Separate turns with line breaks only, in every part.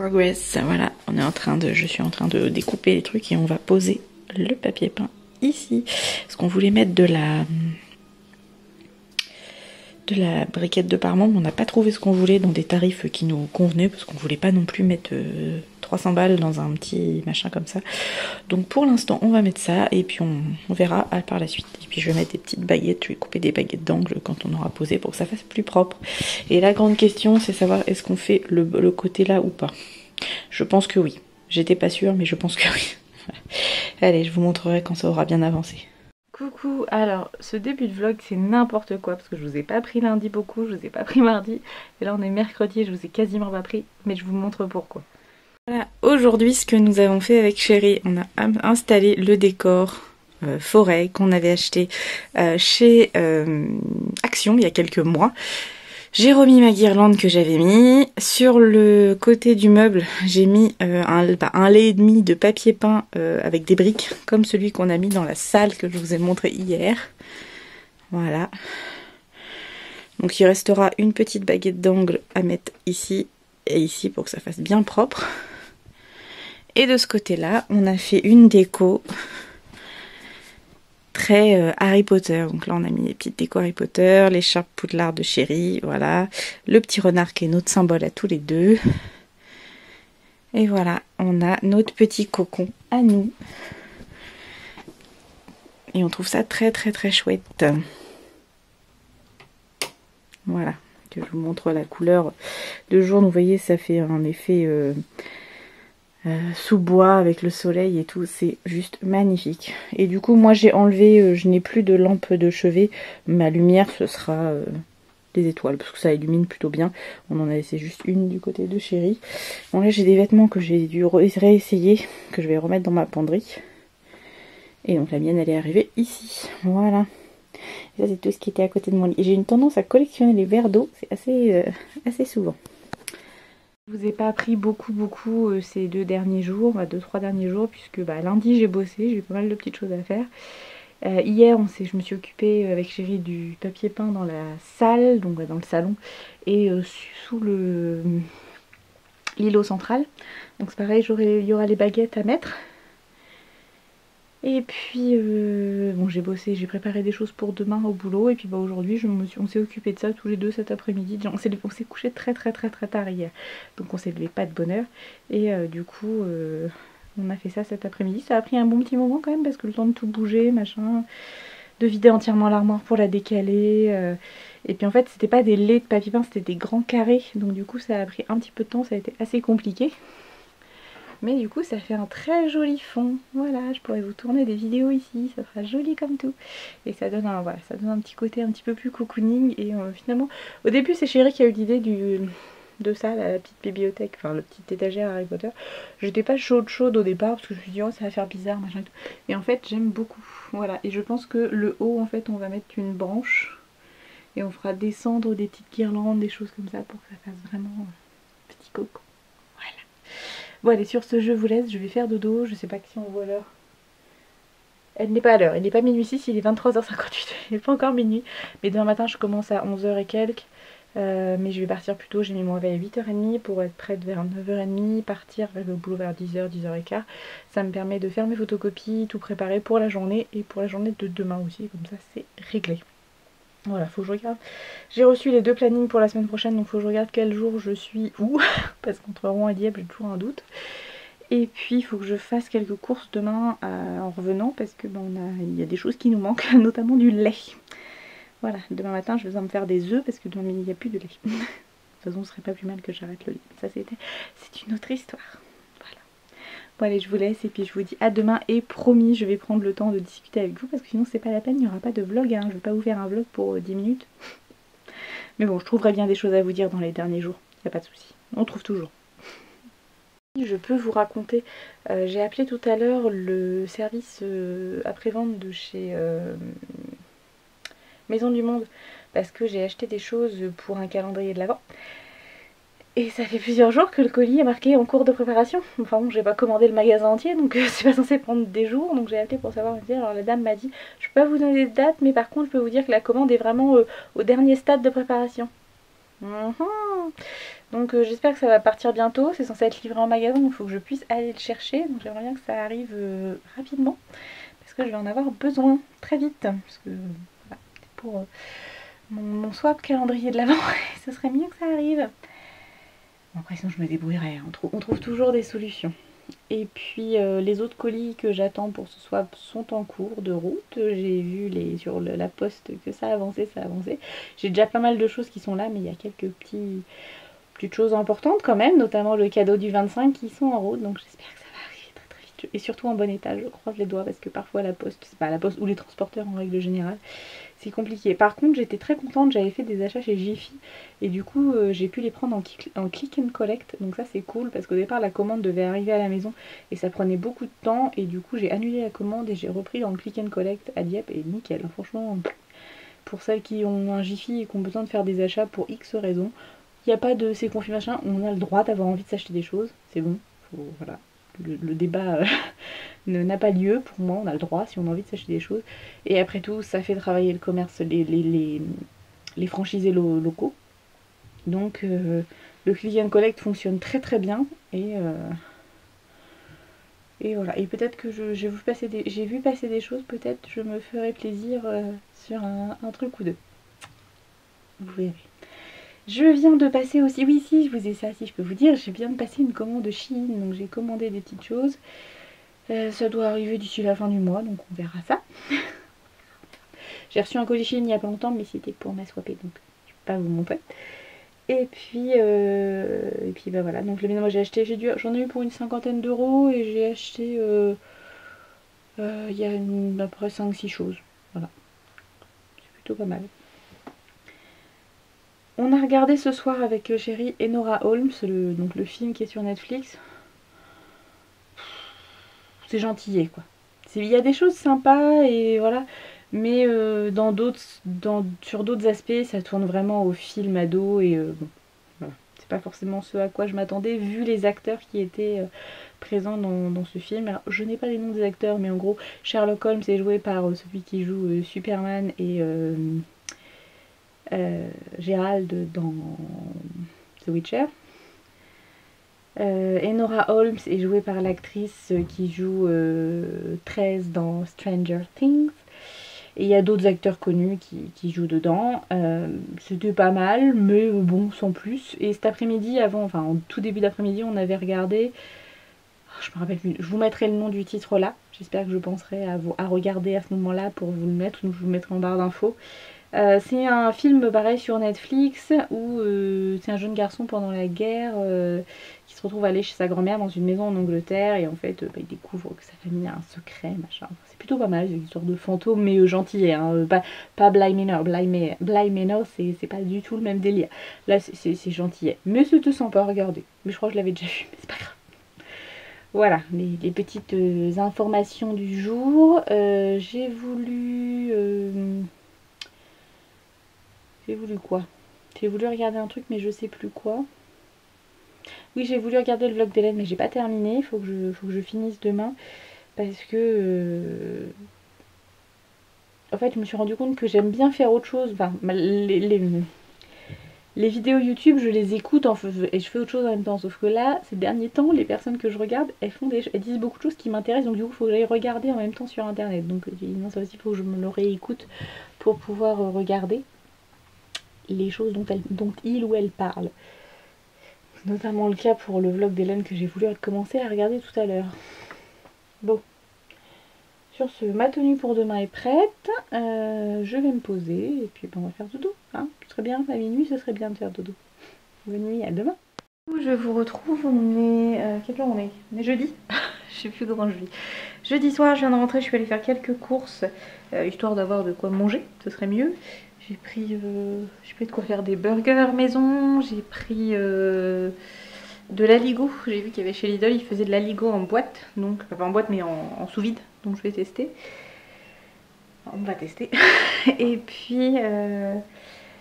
Progress, voilà, je suis en train de découper les trucs et on va poser le papier peint ici. Parce qu'on voulait mettre de la briquette de parement, mais on n'a pas trouvé ce qu'on voulait dans des tarifs qui nous convenaient, parce qu'on voulait pas non plus mettre 300 balles dans un petit machin comme ça. Donc pour l'instant on va mettre ça et puis on verra par la suite. Et puis je vais mettre des petites baguettes, je vais couper des baguettes d'angle quand on aura posé pour que ça fasse plus propre. Et la grande question c'est savoir est-ce qu'on fait le côté là ou pas. Je pense que oui. J'étais pas sûre mais je pense que oui. Allez, je vous montrerai quand ça aura bien avancé. Coucou, alors ce début de vlog c'est n'importe quoi parce que je vous ai pas pris lundi beaucoup, je vous ai pas pris mardi et là on est mercredi et je vous ai quasiment pas pris, mais je vous montre pourquoi. Voilà, aujourd'hui ce que nous avons fait avec Chérie, on a installé le décor forêt qu'on avait acheté chez Action il y a quelques mois. J'ai remis ma guirlande que j'avais mis. Sur le côté du meuble, j'ai mis un lait et demi de papier peint avec des briques, comme celui qu'on a mis dans la salle que je vous ai montré hier. Voilà. Donc il restera une petite baguette d'angle à mettre ici et ici pour que ça fasse bien propre. Et de ce côté-là, on a fait une déco très Harry Potter. Donc là on a mis les petites décos Harry Potter, l'écharpe Poudlard de Chérie, voilà, le petit renard qui est notre symbole à tous les deux. Et voilà, on a notre petit cocon à nous. Et on trouve ça très très très chouette. Voilà, que je vous montre la couleur de jaune. Vous voyez, ça fait un effet sous bois avec le soleil et tout, c'est juste magnifique. Et du coup moi j'ai enlevé, je n'ai plus de lampe de chevet, ma lumière ce sera des étoiles parce que ça illumine plutôt bien. On en a laissé juste une du côté de Chérie. Bon là j'ai des vêtements que j'ai dû réessayer, que je vais remettre dans ma penderie. Et donc la mienne elle est arrivée ici, voilà. Et ça c'est tout ce qui était à côté de mon lit. Et j'ai une tendance à collectionner les verres d'eau, c'est assez souvent. Je vous ai pas appris beaucoup ces 2 derniers jours, 2-3 derniers jours, puisque lundi j'ai bossé, j'ai eu pas mal de petites choses à faire. Hier je me suis occupée avec Chérie du papier peint dans la salle, donc dans le salon, et sous l'îlot central. Donc c'est pareil, il y aura les baguettes à mettre. Et puis bon j'ai bossé, j'ai préparé des choses pour demain au boulot et puis aujourd'hui on s'est occupé de ça tous les deux cet après-midi. On s'est couché très tard hier, donc on s'est levé pas de bonne heure et du coup on a fait ça cet après-midi. Ça a pris un bon petit moment quand même parce que le temps de tout bouger, machin, de vider entièrement l'armoire pour la décaler. Et puis en fait c'était pas des laits de papier peint, c'était des grands carrés, donc du coup ça a pris un petit peu de temps, ça a été assez compliqué. Mais du coup ça fait un très joli fond, voilà, je pourrais vous tourner des vidéos ici, ça sera joli comme tout. Et ça donne un, voilà, ça donne un petit côté un petit peu plus cocooning. Et finalement, au début c'est Chérie qui a eu l'idée de ça, la petite bibliothèque, enfin la petite étagère Harry Potter. J'étais pas chaude au départ parce que je me suis dit oh ça va faire bizarre, machin et tout. Et en fait j'aime beaucoup, voilà. Et je pense que le haut en fait on va mettre une branche et on fera descendre des petites guirlandes, des choses comme ça pour que ça fasse vraiment petit coco. Bon allez, sur ce je vous laisse, je vais faire dodo, je sais pas si on voit l'heure. Elle n'est pas à l'heure, il n'est pas minuit 6, il est 23h58, il n'est pas encore minuit. Mais demain matin je commence à 11h et quelques, mais je vais partir plus tôt, j'ai mis mon réveil à 8h30 pour être prête vers 9h30, partir vers le boulot vers 10h, 10h15. Ça me permet de faire mes photocopies, tout préparer pour la journée et pour la journée de demain aussi, comme ça c'est réglé. Voilà, faut que je regarde. J'ai reçu les 2 plannings pour la semaine prochaine, donc faut que je regarde quel jour je suis où, parce qu'entre Rouen et Dieppe j'ai toujours un doute. Et puis il faut que je fasse quelques courses demain en revenant, parce que il y a des choses qui nous manquent, notamment du lait. Voilà, demain matin je vais me faire des œufs, parce que il n'y a plus de lait. De toute façon ce serait pas plus mal que j'arrête le lait. Ça c'est une autre histoire. Bon allez je vous laisse et puis je vous dis à demain et promis je vais prendre le temps de discuter avec vous parce que sinon c'est pas la peine, il n'y aura pas de vlog, hein. Je vais pas vous faire un vlog pour 10 minutes. Mais bon je trouverai bien des choses à vous dire dans les derniers jours, il n'y a pas de souci, on trouve toujours. Je peux vous raconter, j'ai appelé tout à l'heure le service après-vente de chez Maison du Monde parce que j'ai acheté des choses pour un calendrier de l'Avent. Et ça fait plusieurs jours que le colis est marqué en cours de préparation. Enfin bon, j'ai pas commandé le magasin entier, donc c'est pas censé prendre des jours. Donc j'ai appelé pour savoir. Alors la dame m'a dit, je peux pas vous donner de date, mais par contre je peux vous dire que la commande est vraiment au dernier stade de préparation. Mhm. Donc j'espère que ça va partir bientôt. C'est censé être livré en magasin, donc il faut que je puisse aller le chercher. Donc j'aimerais bien que ça arrive rapidement. Parce que je vais en avoir besoin très vite. Parce que voilà, c'est pour mon swap calendrier de l'avant. Ce serait mieux que ça arrive. Bon, après sinon je me débrouillerai. On trouve toujours des solutions. Et puis les autres colis que j'attends pour ce swap sont en cours de route. J'ai vu sur la poste que ça avançait, ça avançait. J'ai déjà pas mal de choses qui sont là, mais il y a quelques petites choses importantes quand même, notamment le cadeau du 25 qui sont en route. Donc j'espère que ça va arriver très très vite. Et surtout en bon état, je croise les doigts parce que parfois la poste, c'est pas la poste ou les transporteurs en règle générale, c'est compliqué. Par contre, j'étais très contente, j'avais fait des achats chez Jiffy et du coup, j'ai pu les prendre en click and collect. Donc ça, c'est cool parce qu'au départ, la commande devait arriver à la maison et ça prenait beaucoup de temps. Et du coup, j'ai annulé la commande et j'ai repris en click and collect à Dieppe et nickel. Franchement, pour celles qui ont un Jiffy et qui ont besoin de faire des achats pour X raisons, il n'y a pas de c'est confus machin, on a le droit d'avoir envie de s'acheter des choses, c'est bon, voilà. Le débat n'a pas lieu, pour moi on a le droit si on a envie de s'acheter des choses. Et après tout, ça fait travailler le commerce, les franchisés locaux. Donc le click and collect fonctionne très très bien et voilà. Et peut-être que j'ai vu passer des choses, peut-être je me ferai plaisir sur un truc ou deux. Vous verrez. Je viens de passer aussi, oui si, je vous ai ça, si je peux vous dire, je viens de passer une commande Shein, donc j'ai commandé des petites choses. Ça doit arriver d'ici la fin du mois, donc on verra ça. J'ai reçu un colis Shein il y a pas longtemps, mais c'était pour ma swapée, donc je peux pas vous montrer. Et puis bah voilà, donc moi j'ai acheté, j'en ai eu pour une cinquantaine d'euros et j'ai acheté il y a à peu près 5-6 choses. Voilà, c'est plutôt pas mal. On a regardé ce soir avec chérie Enola Holmes, donc le film qui est sur Netflix. C'est gentillet quoi. Il y a des choses sympas et voilà, mais sur d'autres aspects, ça tourne vraiment au film ado et bon, voilà. C'est pas forcément ce à quoi je m'attendais vu les acteurs qui étaient présents dans ce film. Alors, je n'ai pas les noms des acteurs, mais en gros, Sherlock Holmes est joué par celui qui joue Superman et Gerald dans The Witcher. Enola Holmes est jouée par l'actrice qui joue 13 dans Stranger Things. Et il y a d'autres acteurs connus qui jouent dedans. C'était pas mal, mais bon, sans plus. Et cet après-midi, en tout début d'après-midi, on avait regardé. Je me rappelle plus. Je vous mettrai le nom du titre là. J'espère que je penserai à regarder à ce moment-là pour vous le mettre. Ou je vous le mettrai en barre d'infos. C'est un film pareil sur Netflix où c'est un jeune garçon pendant la guerre qui se retrouve à aller chez sa grand-mère dans une maison en Angleterre et en fait il découvre que sa famille a un secret, machin. C'est plutôt pas mal, c'est une histoire de fantôme mais gentil, hein, pas Bly Manor. Bly Manor c'est pas du tout le même délire. Là c'est gentil, mais c'était sympa à regarder. Mais je crois que je l'avais déjà vu, mais c'est pas grave. Voilà, les petites informations du jour. J'ai voulu quoi? J'ai voulu regarder un truc mais je sais plus quoi. Oui, j'ai voulu regarder le vlog d'Hélène mais j'ai pas terminé. Faut que je finisse demain parce que en fait je me suis rendu compte que j'aime bien faire autre chose. Enfin, les vidéos YouTube je les écoute et je fais autre chose en même temps. Sauf que là, ces derniers temps, les personnes que je regarde, elles disent beaucoup de choses qui m'intéressent. Donc du coup, il faut que j'aille regarder en même temps sur internet. Donc non, ça aussi, il faut que je me le réécoute pour pouvoir regarder les choses dont il ou elle parle. Notamment le cas pour le vlog d'Hélène que j'ai voulu commencer à regarder tout à l'heure. Bon. Sur ce, ma tenue pour demain est prête. Je vais me poser et puis on va faire dodo. Hein, ce serait bien, à minuit, ce serait bien de faire dodo. Bonne nuit, à demain. Je vous retrouve, on est... quel jour on est? On est jeudi. Je sais plus comment je vis. Jeudi soir, je viens de rentrer, je suis allée faire quelques courses, histoire d'avoir de quoi manger, ce serait mieux. J'ai pris de quoi faire des burgers maison, j'ai pris de l'aligot. J'ai vu qu'il y avait chez Lidl, ils faisaient de l'aligot en boîte, donc pas en boîte mais en sous-vide, donc je vais tester. On va tester. Et puis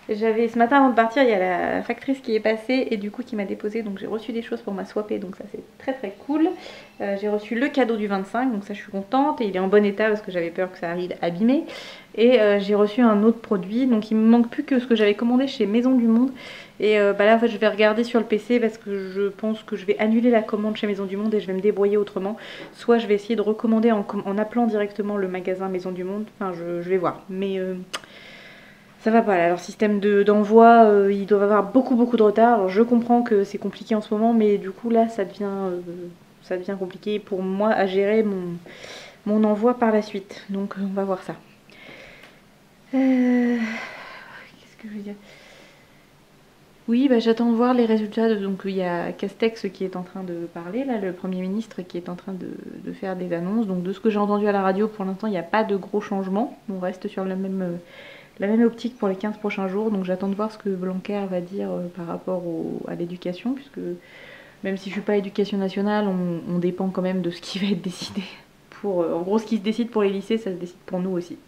J'avais ce matin avant de partir, il y a la factrice qui est passée et du coup qui m'a déposé, donc j'ai reçu des choses pour ma swapée, donc ça c'est très très cool. J'ai reçu le cadeau du 25, donc ça je suis contente, et il est en bon état parce que j'avais peur que ça arrive abîmé. Et j'ai reçu un autre produit, donc il me manque plus que ce que j'avais commandé chez Maison du Monde. Et bah là en fait je vais regarder sur le PC parce que je pense que je vais annuler la commande chez Maison du Monde et je vais me débrouiller autrement. Soit je vais essayer de recommander en appelant directement le magasin Maison du Monde, enfin je vais voir. Mais ça va pas là, leur système d'envoi, ils doivent avoir beaucoup de retard. Alors je comprends que c'est compliqué en ce moment, mais du coup là ça devient compliqué pour moi à gérer mon envoi par la suite. Donc on va voir ça. Qu'est-ce que je veux dire? Oui, bah, j'attends de voir les résultats. Donc il y a Castex qui est en train de parler, là, le Premier ministre qui est en train de faire des annonces. Donc de ce que j'ai entendu à la radio, pour l'instant il n'y a pas de gros changements. On reste sur la même optique pour les 15 prochains jours. Donc j'attends de voir ce que Blanquer va dire par rapport à l'éducation, puisque même si je suis pas éducation nationale, on dépend quand même de ce qui va être décidé. En gros, ce qui se décide pour les lycées, ça se décide pour nous aussi.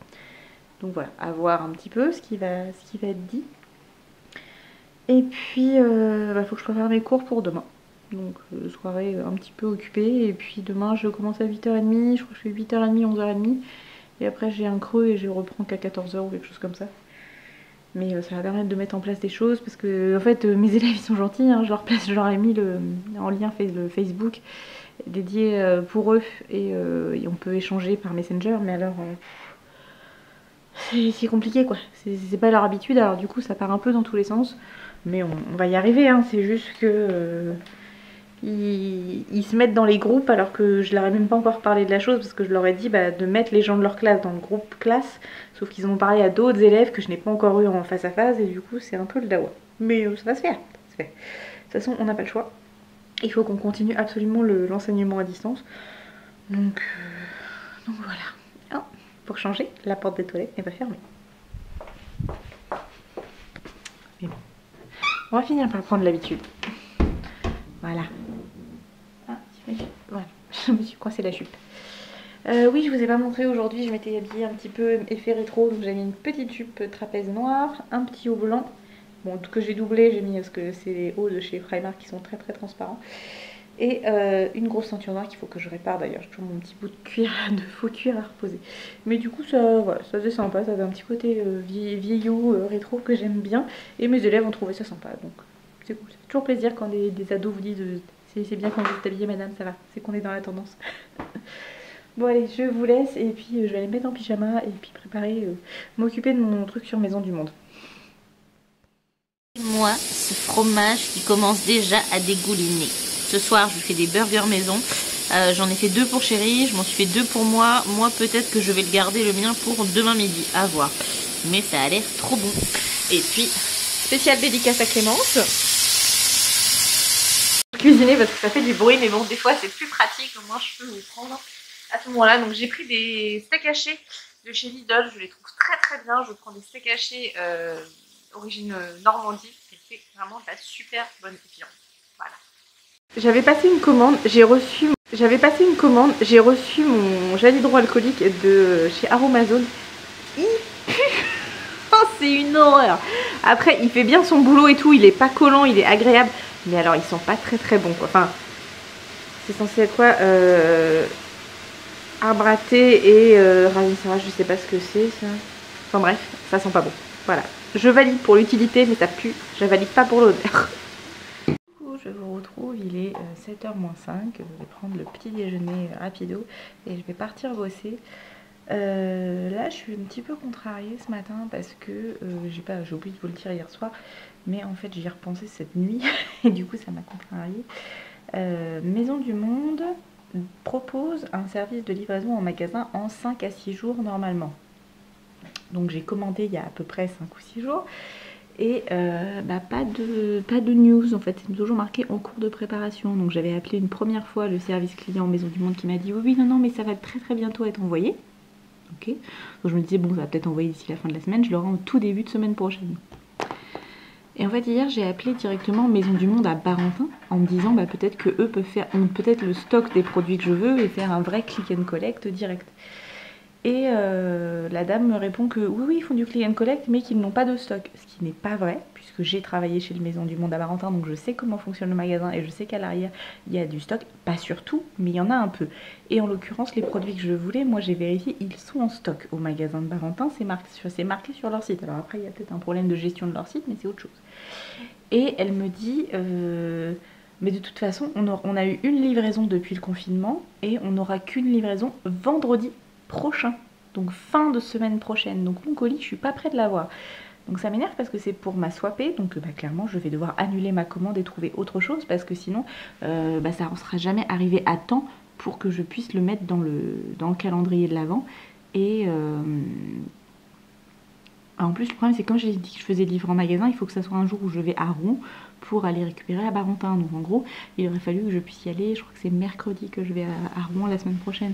Donc voilà, à voir un petit peu ce qui va être dit. Et puis, faut que je prépare mes cours pour demain. Donc, soirée un petit peu occupée. Et puis demain, je commence à 8h30. Je crois que je fais 8h30, 11h30. Et après, j'ai un creux et je reprends qu'à 14h ou quelque chose comme ça. Mais ça va permettre de mettre en place des choses. Parce que, en fait, mes élèves, ils sont gentils. Hein, je leur ai mis en lien le Facebook dédié pour eux. Et on peut échanger par Messenger. Mais alors... c'est compliqué quoi, c'est pas leur habitude, alors du coup ça part un peu dans tous les sens, mais on va y arriver, hein. C'est juste que ils se mettent dans les groupes alors que je leur ai même pas encore parlé de la chose parce que je leur ai dit de mettre les gens de leur classe dans le groupe classe, sauf qu'ils ont parlé à d'autres élèves que je n'ai pas encore eu en face à face et du coup c'est un peu le dawa. Mais ça va se faire, ça se fait. De toute façon on n'a pas le choix, il faut qu'on continue absolument l'enseignement à distance, donc voilà. Pour changer, la porte des toilettes n'est pas fermée. Mais bon, on va finir par prendre l'habitude. Voilà. Voilà, je me suis coincée la jupe. Oui, je vous ai pas montré aujourd'hui, je m'étais habillée un petit peu effet rétro, donc j'ai mis une petite jupe trapèze noire, un petit haut blanc. Bon, tout que j'ai doublé, j'ai mis parce que c'est les hauts de chez Primark qui sont très transparents. Et une grosse ceinture noire qu'il faut que je répare d'ailleurs. J'ai toujours mon petit bout de cuir, de faux cuir à reposer. Mais du coup ça faisait sympa, ça avait un petit côté vieillot, rétro que j'aime bien. Et mes élèves ont trouvé ça sympa, donc c'est cool. Ça fait toujours plaisir quand des ados vous disent c'est bien quand vous êtes habillée madame, ça va, c'est qu'on est dans la tendance. Bon allez, je vous laisse et puis je vais aller me mettre en pyjama et puis préparer, m'occuper de mon truc sur Maison du Monde.
Moi, ce fromage qui commence déjà à dégouliner. Ce soir, je fais des burgers maison. J'en ai fait 2 pour chérie, je m'en suis fait 2 pour moi. Moi, peut-être que je vais le garder le mien pour demain midi, à voir. Mais ça a l'air trop bon. Et puis, spéciale dédicace à Clémence. Cuisiner parce que ça fait du bruit, mais bon, des fois c'est plus pratique. Au moins, je peux les prendre à ce moment-là. Donc, j'ai pris des steaks hachés de chez Lidl. Je les trouve très bien. Je prends des steaks hachés origine Normandie. Et c'est vraiment de la super bonne viande. Voilà. J'avais passé une commande, j'ai reçu mon gel hydroalcoolique de chez Aromazone. Il pue. Oh, c'est une horreur. Après, il fait bien son boulot et tout, il est pas collant, il est agréable. Mais alors, ils sont pas très bons quoi. Enfin, c'est censé être quoi arbre à thé et ravisseur, je sais pas ce que c'est ça. Enfin bref, ça sent pas bon. Voilà. Je valide pour l'utilité, mais ça pue. Je valide pas pour l'odeur. Je vous retrouve, il est 7h moins 5, je vais prendre le petit déjeuner rapido et je vais partir bosser. Là je suis un petit peu contrariée ce matin parce que j'ai oublié de vous le dire hier soir, mais en fait j'y ai repensé cette nuit et du coup ça m'a contrariée. Maison du Monde propose un service de livraison en magasin en 5 à 6 jours normalement. Donc j'ai commandé il y a à peu près 5 ou 6 jours. Et pas de news en fait, c'est toujours marqué en cours de préparation. Donc j'avais appelé une première fois le service client Maison du Monde qui m'a dit oui non mais ça va très bientôt être envoyé. Ok, donc je me disais bon ça va peut-être envoyer d'ici la fin de la semaine, je l'aurai en tout début de semaine prochaine. Et en fait hier j'ai appelé directement Maison du Monde à Barentin en me disant peut-être que eux ont peut-être le stock des produits que je veux et faire un vrai click and collect direct.
Et la dame me répond que oui, ils font du click and collect, mais qu'ils n'ont pas de stock. Ce qui n'est pas vrai, puisque j'ai travaillé chez le Maison du Monde à Barentin, donc je sais comment fonctionne le magasin et je sais qu'à l'arrière, il y a du stock. Pas sur tout, mais il y en a un peu. Et en l'occurrence, les produits que je voulais, moi j'ai vérifié, ils sont en stock au magasin de Barentin. C'est marqué sur leur site. Alors après, il y a peut-être un problème de gestion de leur site, mais c'est autre chose. Et elle me dit... mais de toute façon, on a eu une livraison depuis le confinement et on n'aura qu'une livraison vendredi prochain, donc fin de semaine prochaine. Donc mon colis, je suis pas près de l'avoir. Donc ça m'énerve parce que c'est pour ma swapée, donc clairement je vais devoir annuler ma commande et trouver autre chose parce que sinon ça ne sera jamais arrivé à temps pour que je puisse le mettre dans le calendrier de l'Avent. Et en plus le problème c'est que comme j'ai dit que je faisais livrer en magasin, il faut que ça soit un jour où je vais à Rouen pour aller récupérer à Barentin. Donc en gros il aurait fallu que je puisse y aller, je crois que c'est mercredi que je vais à Rouen la semaine prochaine.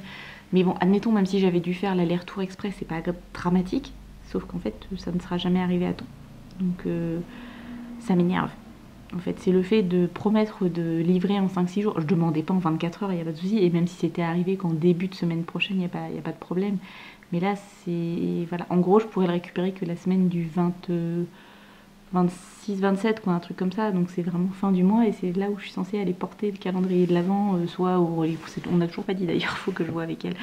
Mais bon, admettons, même si j'avais dû faire l'aller-retour express, c'est pas dramatique. Sauf qu'en fait, ça ne sera jamais arrivé à temps. Donc, ça m'énerve. En fait, c'est le fait de promettre de livrer en 5-6 jours. Je demandais pas en 24 heures, il n'y a pas de souci. Et même si c'était arrivé qu'en début de semaine prochaine, il n'y a pas de problème. Mais là, c'est... Voilà. En gros, je pourrais le récupérer que la semaine du 26-27, quoi, un truc comme ça. Donc, c'est vraiment fin du mois. Et c'est là où je suis censée aller porter le calendrier de l'Avent. Soit au... On n'a toujours pas dit d'ailleurs, il faut que je vois avec elle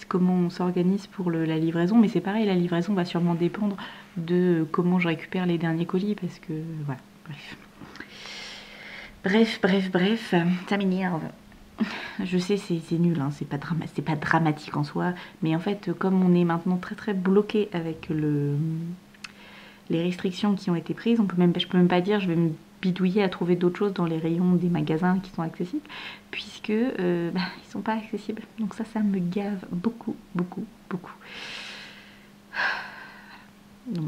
comment on s'organise pour la livraison. Mais c'est pareil, la livraison va sûrement dépendre de comment je récupère les derniers colis. Parce que, voilà, bref, ça m'énerve. Je sais, c'est nul, hein, c'est pas dramatique en soi, mais en fait, comme on est maintenant très bloqué avec les restrictions qui ont été prises, je peux même pas dire, je vais me bidouiller à trouver d'autres choses dans les rayons des magasins qui sont accessibles, puisque ils sont pas accessibles. Donc ça me gave beaucoup. Donc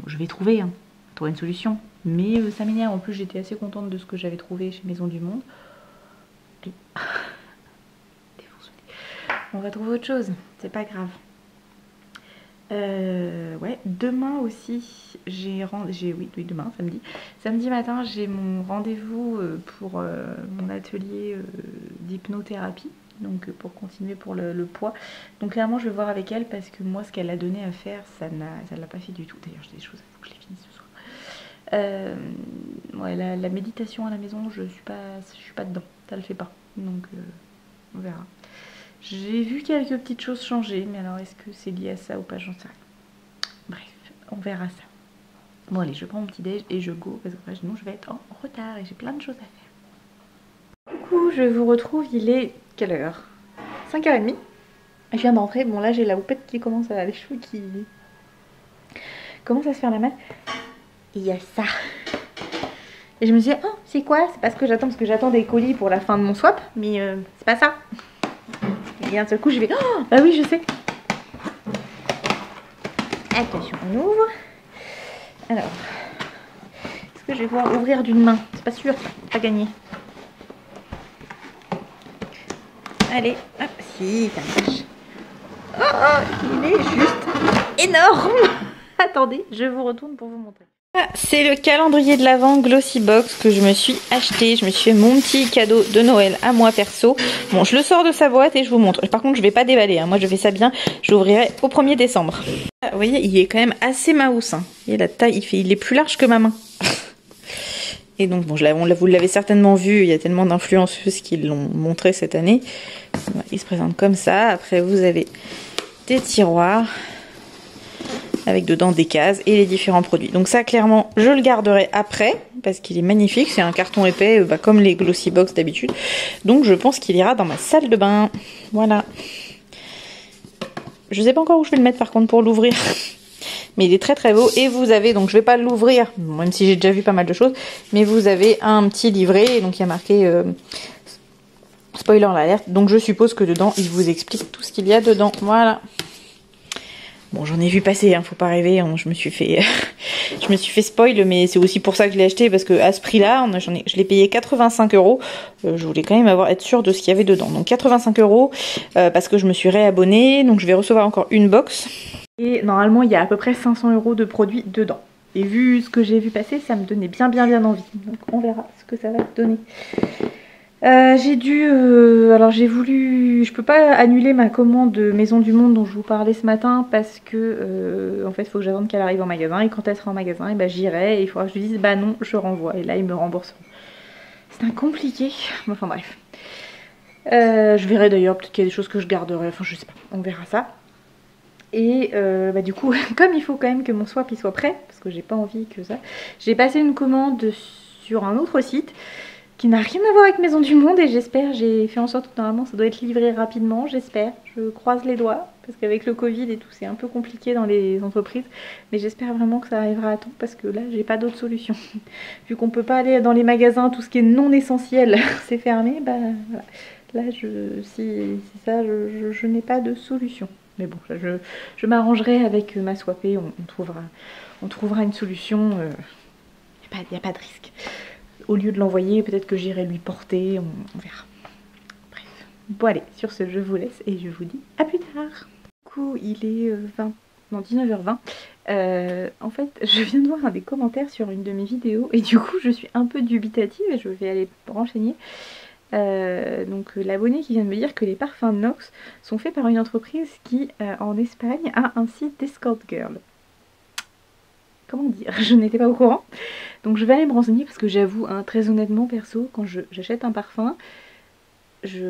je vais trouver une solution, mais ça m'énerve. En plus, j'étais assez contente de ce que j'avais trouvé chez Maison du Monde. Et... on va trouver autre chose, c'est pas grave. Ouais, demain aussi, demain, samedi matin, j'ai mon rendez-vous pour mon atelier d'hypnothérapie, donc pour continuer pour le poids. Donc clairement, je vais voir avec elle parce que moi, ce qu'elle a donné à faire, ça l'a pas fait du tout. D'ailleurs, j'ai des choses, il faut que je les finisse ce soir. Ouais, la méditation à la maison, je suis pas dedans, ça le fait pas, donc on verra. J'ai vu quelques petites choses changer, mais alors est-ce que c'est lié à ça ou pas, j'en sais rien. Bref, on verra ça. Bon allez, je prends mon petit déj et je go, parce que sinon je vais être en retard et j'ai plein de choses à faire. Du coup, je vous retrouve, il est quelle heure? 5h30. Je viens d'entrer, bon là j'ai la houppette qui commence à... les cheveux qui... commence à se faire la malle. Il y a ça. Et je me suis dit, oh c'est quoi? C'est parce que j'attends des colis pour la fin de mon swap, mais c'est pas ça. Et d'un seul coup, je vais... oh, bah oui, je sais. Attention, on ouvre. Alors, est-ce que je vais pouvoir ouvrir d'une main? C'est pas sûr, c'est pas gagné. Allez, hop, si, ça marche. Oh, il est juste énorme. Attendez, je vous retourne pour vous montrer. C'est le calendrier de l'Avent Glossy Box que je me suis acheté. Je me suis fait mon petit cadeau de Noël à moi perso. Bon, je le sors de sa boîte et je vous montre. Par contre, je vais pas déballer. Moi, je fais ça bien. Je l'ouvrirai au 1er décembre. Vous voyez, il est quand même assez mouse. Et la taille, il est plus large que ma main. Et donc, bon, vous l'avez certainement vu. Il y a tellement d'influenceuses qui l'ont montré cette année. Il se présente comme ça. Après, vous avez des tiroirs avec dedans des cases et les différents produits. Donc ça, clairement, je le garderai après parce qu'il est magnifique. C'est un carton épais comme les Glossy Box d'habitude. Donc je pense qu'il ira dans ma salle de bain. Voilà. Je sais pas encore où je vais le mettre par contre pour l'ouvrir. Mais il est très beau. Et vous avez, donc je vais pas l'ouvrir, même si j'ai déjà vu pas mal de choses, mais vous avez un petit livret. Donc il y a marqué spoiler l'alerte. Donc je suppose que dedans, il vous explique tout ce qu'il y a dedans. Voilà. Bon, j'en ai vu passer, faut pas rêver, je me suis fait spoil, mais c'est aussi pour ça que je l'ai acheté, parce que à ce prix-là, je l'ai payé 85 €. Je voulais quand même être sûre de ce qu'il y avait dedans. Donc 85 €, parce que je me suis réabonnée, donc je vais recevoir encore une box. Et normalement, il y a à peu près 500 € de produits dedans. Et vu ce que j'ai vu passer, ça me donnait bien envie. Donc on verra ce que ça va donner. J'ai dû... alors j'ai voulu... Je peux pas annuler ma commande Maison du Monde dont je vous parlais ce matin parce que en fait il faut que j'attende qu'elle arrive en magasin et quand elle sera en magasin, et ben, j'irai et il faudra que je lui dise bah non, je renvoie et là ils me rembourseront. C'est un compliqué. Enfin bref. Je verrai d'ailleurs, peut-être qu'il y a des choses que je garderai, enfin je sais pas, on verra ça. Et bah, du coup, comme il faut quand même que mon swap il soit prêt, parce que j'ai pas envie que ça, j'ai passé une commande sur un autre site qui n'a rien à voir avec Maison du Monde et j'espère, j'ai fait en sorte que normalement ça doit être livré rapidement, j'espère, je croise les doigts, parce qu'avec le Covid et tout c'est un peu compliqué dans les entreprises, mais j'espère vraiment que ça arrivera à temps parce que là j'ai pas d'autre solution. Vu qu'on peut pas aller dans les magasins, tout ce qui est non essentiel c'est fermé, bah voilà. Là si c'est ça, je n'ai pas de solution. Mais bon, je m'arrangerai avec ma swapée, on trouvera une solution, il n'y a pas de risque. Au lieu de l'envoyer, peut-être que j'irai lui porter, on verra. Bref. Bon allez, sur ce, je vous laisse et je vous dis à plus tard. Du coup, il est 19h20. En fait, je viens de voir un des commentaires sur une de mes vidéos et du coup, je suis un peu dubitative et je vais aller me renseigner. Donc l'abonné qui vient de me dire que les parfums Nox sont faits par une entreprise qui, en Espagne, a un site d'escort girl. Comment dire? Je n'étais pas au courant. Donc je vais aller me renseigner parce que j'avoue, hein, très honnêtement, perso, quand j'achète un parfum,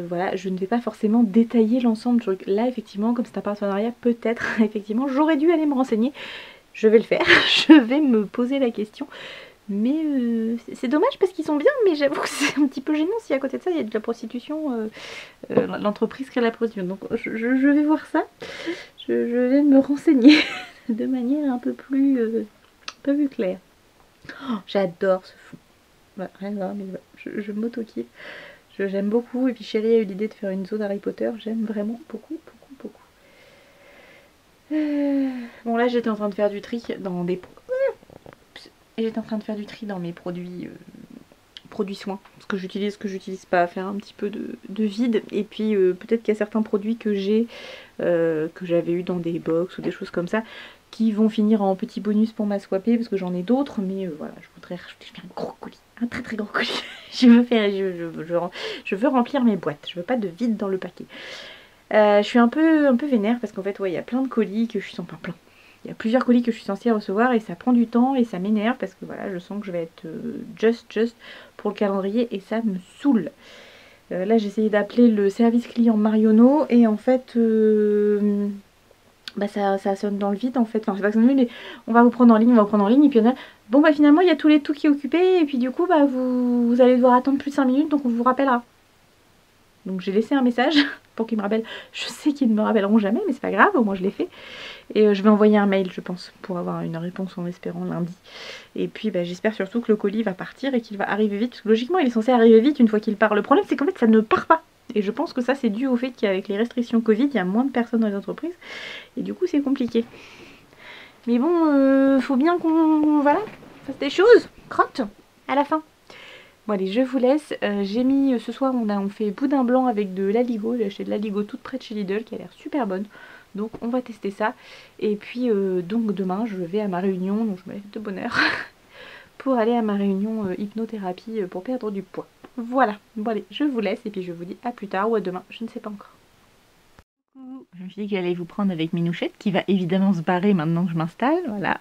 voilà, je ne vais pas forcément détailler l'ensemble du truc. Là, effectivement, comme c'est un partenariat, peut-être, effectivement, j'aurais dû aller me renseigner. Je vais le faire, je vais me poser la question. Mais c'est dommage parce qu'ils sont bien, mais j'avoue que c'est un petit peu gênant si à côté de ça il y a de la prostitution, l'entreprise crée la prostitution. Donc je vais voir ça, je vais me renseigner de manière un peu plus claire. Oh, j'adore ce fond. Voilà, rien à voir, mais voilà, je m'auto-kiffe. J'aime beaucoup. Et puis Chérie a eu l'idée de faire une zone Harry Potter. J'aime vraiment beaucoup, beaucoup, beaucoup. Bon là j'étais en train de faire du tri dans des... J'étais en train de faire du tri dans mes produits soins, ce que j'utilise pas, faire un petit peu de vide, et puis peut-être qu'il y a certains produits que j'ai, que j'avais eu dans des box ou des choses comme ça, qui vont finir en petit bonus pour ma swapée, parce que j'en ai d'autres, mais voilà, je voudrais rajouter un gros colis, un très très gros colis. je veux remplir mes boîtes, je veux pas de vide dans le paquet. Je suis un peu vénère, parce qu'en fait, ouais, il y a plein de colis que je suis plein. Il y a plusieurs colis que je suis censée recevoir et ça prend du temps et ça m'énerve parce que voilà, je sens que je vais être just pour le calendrier et ça me saoule. Là, j'ai essayé d'appeler le service client Marionneau et en fait, bah ça sonne dans le vide en fait. Enfin, c'est pas que ça sonne, mais on va vous prendre en ligne, et puis bon bah finalement, il y a tout qui est occupé et puis du coup, bah vous allez devoir attendre plus de 5 minutes donc on vous rappellera. Donc j'ai laissé un message pour qu'ils me rappellent. Je sais qu'ils ne me rappelleront jamais, mais c'est pas grave, au moins je l'ai fait. Et je vais envoyer un mail, je pense, pour avoir une réponse en espérant lundi. Et puis bah, j'espère surtout que le colis va partir et qu'il va arriver vite. Parce que logiquement, il est censé arriver vite une fois qu'il part. Le problème, c'est qu'en fait, ça ne part pas. Et je pense que ça, c'est dû au fait qu'avec les restrictions Covid, il y a moins de personnes dans les entreprises. Et du coup, c'est compliqué. Mais bon, faut bien qu'on voilà, fasse des choses. Crotte à la fin. Bon allez, je vous laisse. J'ai mis ce soir, on fait boudin blanc avec de l'aligot. J'ai acheté de l'aligot toute près de chez Lidl qui a l'air super bonne. Donc on va tester ça. Et puis donc demain je vais à ma réunion, donc je me lève de bonne heure pour aller à ma réunion hypnothérapie pour perdre du poids. Voilà, bon allez, je vous laisse et puis je vous dis à plus tard ou à demain, je ne sais pas encore. Je me suis dit que j'allais vous prendre avec Minouchette qui va évidemment se barrer maintenant que je m'installe. Voilà,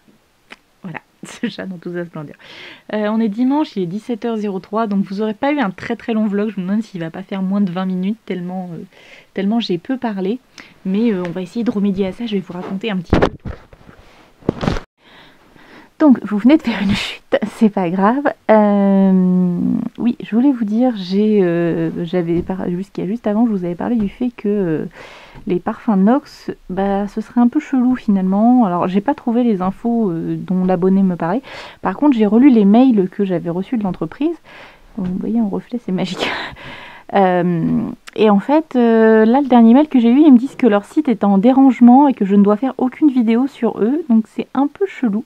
ce chat dans toute sa splendeur. On est dimanche, il est 17h03, donc vous n'aurez pas eu un très très long vlog. Je me demande s'il va pas faire moins de 20 minutes, tellement j'ai peu parlé. Mais on va essayer de remédier à ça, je vais vous raconter un petit peu. Donc, vous venez de faire une chute, c'est pas grave. Oui, je voulais vous dire, jusqu'à juste avant, je vous avais parlé du fait que les parfums Nox, bah, ce serait un peu chelou finalement. Alors, j'ai pas trouvé les infos dont l'abonné me parlait. Par contre, j'ai relu les mails que j'avais reçus de l'entreprise. Vous voyez, en reflet, c'est magique. Et en fait, là, le dernier mail que j'ai eu, ils me disent que leur site est en dérangement et que je ne dois faire aucune vidéo sur eux. Donc, c'est un peu chelou.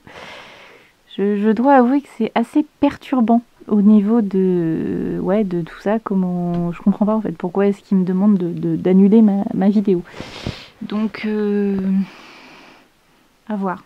Je dois avouer que c'est assez perturbant au niveau de tout ça. Comment je comprends pas en fait pourquoi est-ce qu'ils me demandent d'annuler ma vidéo. Donc à voir.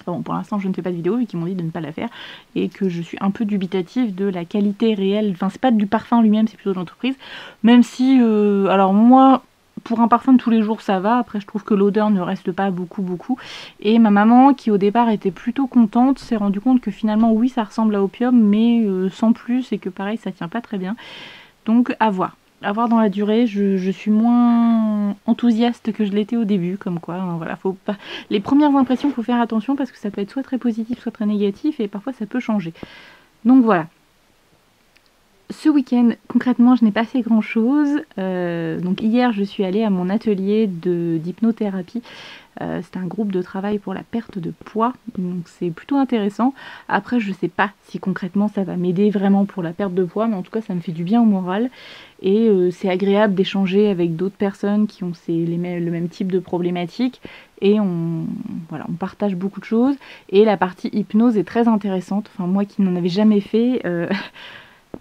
Bon, pour l'instant je ne fais pas de vidéo vu qu'ils m'ont dit de ne pas la faire et que je suis un peu dubitative de la qualité réelle, enfin c'est pas du parfum lui-même, c'est plutôt de l'entreprise, même si, alors moi, pour un parfum de tous les jours ça va, après je trouve que l'odeur ne reste pas beaucoup, et ma maman qui au départ était plutôt contente s'est rendu compte que finalement oui ça ressemble à Opium mais sans plus et que pareil ça tient pas très bien, donc à voir. À voir dans la durée, je suis moins enthousiaste que je l'étais au début, comme quoi, hein, voilà, faut pas... Les premières impressions, il faut faire attention parce que ça peut être soit très positif, soit très négatif, et parfois ça peut changer. Donc voilà. Ce week-end, concrètement, je n'ai pas fait grand-chose. Donc hier, je suis allée à mon atelier d'hypnothérapie. C'était un groupe de travail pour la perte de poids, donc c'est plutôt intéressant. Après, je sais pas si concrètement ça va m'aider vraiment pour la perte de poids, mais en tout cas, ça me fait du bien au moral. Et c'est agréable d'échanger avec d'autres personnes qui ont le même type de problématiques. Et voilà, on partage beaucoup de choses. Et la partie hypnose est très intéressante. Enfin, moi qui n'en avais jamais fait...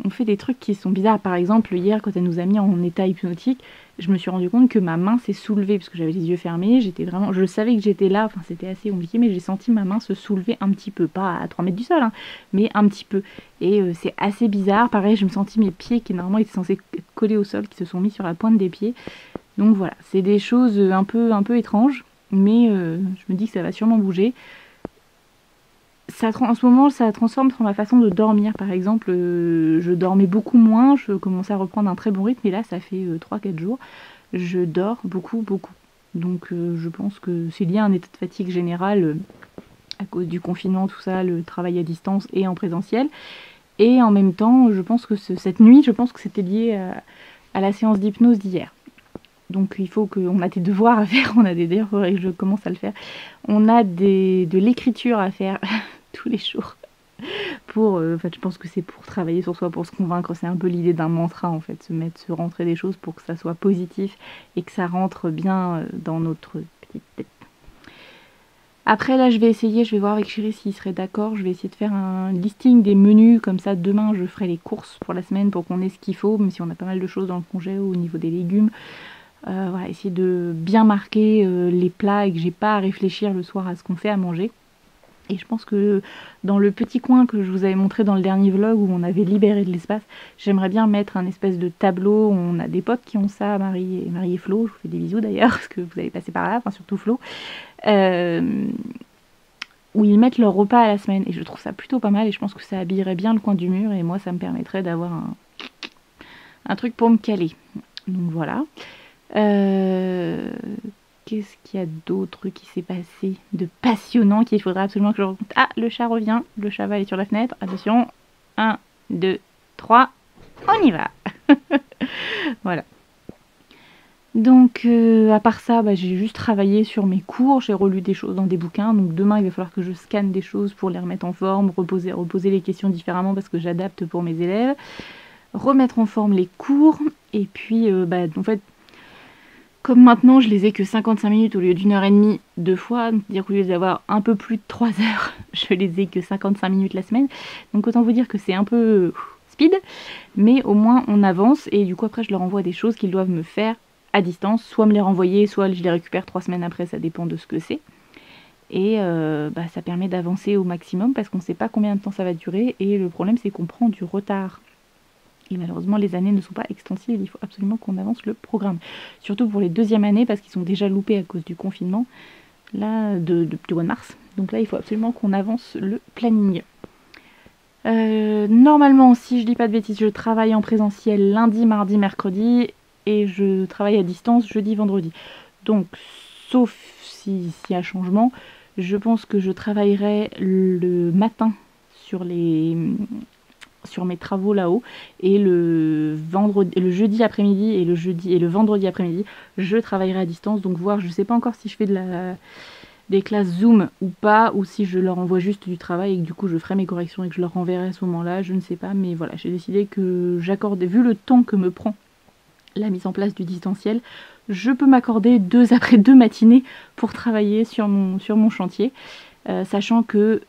on fait des trucs qui sont bizarres. Par exemple, hier, quand elle nous a mis en état hypnotique, je me suis rendu compte que ma main s'est soulevée parce que j'avais les yeux fermés. Je savais que j'étais là, enfin c'était assez compliqué, mais j'ai senti ma main se soulever un petit peu, pas à 3 mètres du sol, hein, mais un petit peu. Et c'est assez bizarre. Pareil, je me sentis mes pieds qui normalement étaient censés être collés au sol, qui se sont mis sur la pointe des pieds. Donc voilà, c'est des choses un peu étranges, mais je me dis que ça va sûrement bouger. En ce moment, ça transforme sur ma façon de dormir. Par exemple, je dormais beaucoup moins, je commençais à reprendre un très bon rythme, et là, ça fait 3-4 jours, je dors beaucoup. Donc, je pense que c'est lié à un état de fatigue général à cause du confinement, tout ça, le travail à distance et en présentiel. Et en même temps, je pense que cette nuit, je pense que c'était lié à la séance d'hypnose d'hier. Donc il faut qu'on a des devoirs à faire, on a des devoirs et je commence à le faire. On a de l'écriture à faire tous les jours. Je pense que c'est pour travailler sur soi, pour se convaincre. C'est un peu l'idée d'un mantra en fait, se rentrer des choses pour que ça soit positif et que ça rentre bien dans notre petite tête. Après là je vais voir avec Chéri s'il serait d'accord, je vais essayer de faire un listing des menus, comme ça demain je ferai les courses pour la semaine pour qu'on ait ce qu'il faut, même si on a pas mal de choses dans le congé au niveau des légumes. Voilà, essayer de bien marquer les plats et que j'ai pas à réfléchir le soir à ce qu'on fait à manger. Et je pense que dans le petit coin que je vous avais montré dans le dernier vlog où on avait libéré de l'espace, j'aimerais bien mettre un espèce de tableau. On a des potes qui ont ça, Marie et Flo, je vous fais des bisous d'ailleurs parce que vous allez passer par là, enfin surtout Flo, où ils mettent leur repas à la semaine et je trouve ça plutôt pas mal et je pense que ça habillerait bien le coin du mur et moi ça me permettrait d'avoir un truc pour me caler. Donc voilà. Qu'est-ce qu'il y a d'autre qui s'est passé de passionnant qu'il faudra absolument que je raconte? Ah, le chat revient, le chat va aller sur la fenêtre, attention, 1, 2, 3, on y va. Voilà. Donc à part ça, j'ai juste travaillé sur mes cours, j'ai relu des choses dans des bouquins, donc demain il va falloir que je scanne des choses pour les remettre en forme, reposer les questions différemment parce que j'adapte pour mes élèves, remettre en forme les cours, et puis en fait, comme maintenant je les ai que 55 minutes au lieu d'1h30 2 fois, c'est-à-dire qu'au lieu d'avoir un peu plus de 3 heures, je les ai que 55 minutes la semaine. Donc autant vous dire que c'est un peu speed, mais au moins on avance et du coup après je leur envoie des choses qu'ils doivent me faire à distance, soit me les renvoyer, soit je les récupère 3 semaines après, ça dépend de ce que c'est. Et ça permet d'avancer au maximum parce qu'on ne sait pas combien de temps ça va durer et le problème c'est qu'on prend du retard. Et malheureusement, les années ne sont pas extensives, il faut absolument qu'on avance le programme. Surtout pour les deuxièmes années, parce qu'ils sont déjà loupés à cause du confinement, là, du mois de mars. Donc là, il faut absolument qu'on avance le planning. Normalement, si je dis pas de bêtises, je travaille en présentiel lundi, mardi, mercredi, et je travaille à distance jeudi, vendredi. Donc, sauf s'il y a changement, je pense que je travaillerai le matin sur mes travaux là-haut et le jeudi après-midi et le vendredi après-midi je travaillerai à distance, donc voir, je sais pas encore si je fais des classes Zoom ou pas, ou si je leur envoie juste du travail et que du coup je ferai mes corrections et que je leur renverrai à ce moment-là, je ne sais pas, mais voilà, j'ai décidé que j'accordais, vu le temps que me prend la mise en place du distanciel, je peux m'accorder 2 matinées pour travailler sur mon chantier, sachant que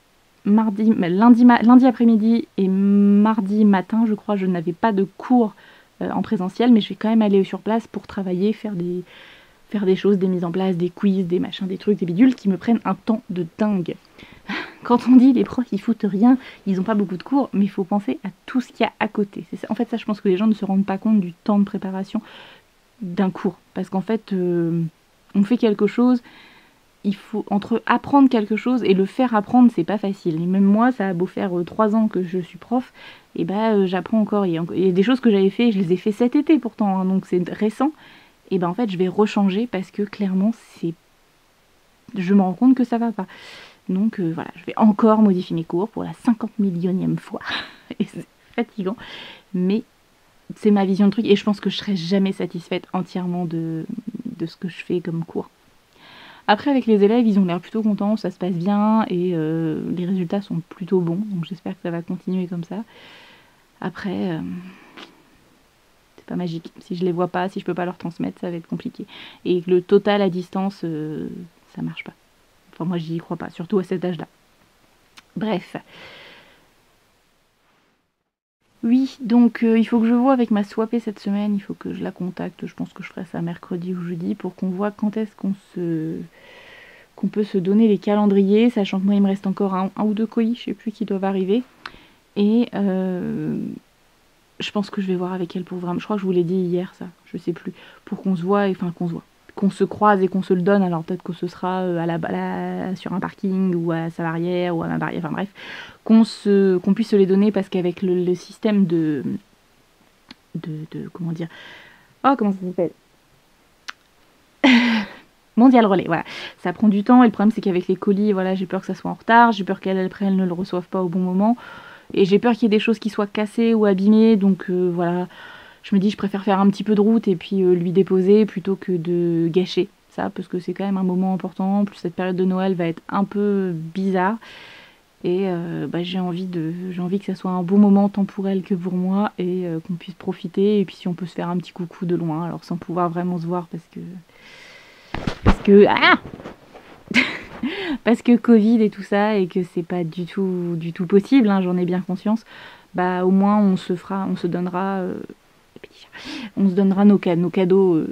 lundi après-midi et mardi matin, je crois, je n'avais pas de cours en présentiel, mais je vais quand même aller sur place pour travailler, faire des choses, des mises en place, des quiz, des machins, des trucs, des bidules qui me prennent un temps de dingue. Quand on dit les profs ils foutent rien, ils n'ont pas beaucoup de cours, mais il faut penser à tout ce qu'il y a à côté. Ça. En fait, ça, je pense que les gens ne se rendent pas compte du temps de préparation d'un cours. Parce qu'en fait, on fait quelque chose, il faut entre apprendre quelque chose et le faire apprendre, c'est pas facile. Et même moi, ça a beau faire 3 ans que je suis prof, et j'apprends encore. Il y a des choses que j'avais fait, je les ai fait cet été pourtant, hein, donc c'est récent. Et en fait, je vais rechanger parce que clairement, je me rends compte que ça va pas. Donc voilà, je vais encore modifier mes cours pour la 50 millionième fois. Et c'est fatigant. Mais c'est ma vision de truc et je pense que je serai jamais satisfaite entièrement de ce que je fais comme cours. Après, avec les élèves, ils ont l'air plutôt contents, ça se passe bien et les résultats sont plutôt bons. Donc j'espère que ça va continuer comme ça. Après, c'est pas magique. Si je les vois pas, si je peux pas leur transmettre, ça va être compliqué. Et le total à distance, ça marche pas. Enfin, moi, j'y crois pas, surtout à cet âge-là. Bref. Oui, donc il faut que je vois avec ma swapée cette semaine, il faut que je la contacte, je pense que je ferai ça mercredi ou jeudi pour qu'on voit quand est-ce qu'on peut se donner les calendriers, sachant que moi il me reste encore un ou deux colis, je sais plus, qui doivent arriver. Et je pense que je vais voir avec elle pour vraiment, je crois que je vous l'ai dit hier ça, je sais plus, pour qu'on se voit, qu'on se croise et qu'on se le donne. Alors peut-être que ce sera sur un parking ou à Savarière ou à ma barrière, enfin bref, qu'on puisse se les donner parce qu'avec le système de comment dire, oh comment ça s'appelle, Mondial Relais, voilà, ça prend du temps et le problème c'est qu'avec les colis, voilà, j'ai peur que ça soit en retard, j'ai peur qu'elle ne le reçoive pas au bon moment et j'ai peur qu'il y ait des choses qui soient cassées ou abîmées, donc voilà. Je me dis, je préfère faire un petit peu de route et puis lui déposer plutôt que de gâcher ça, parce que c'est quand même un moment important. En plus, cette période de Noël va être un peu bizarre. Et j'ai envie que ça soit un bon moment tant pour elle que pour moi et qu'on puisse profiter. Et puis si on peut se faire un petit coucou de loin, alors sans pouvoir vraiment se voir parce que Covid et tout ça et que c'est pas du tout possible, hein, j'en ai bien conscience. Au moins on se donnera nos cadeaux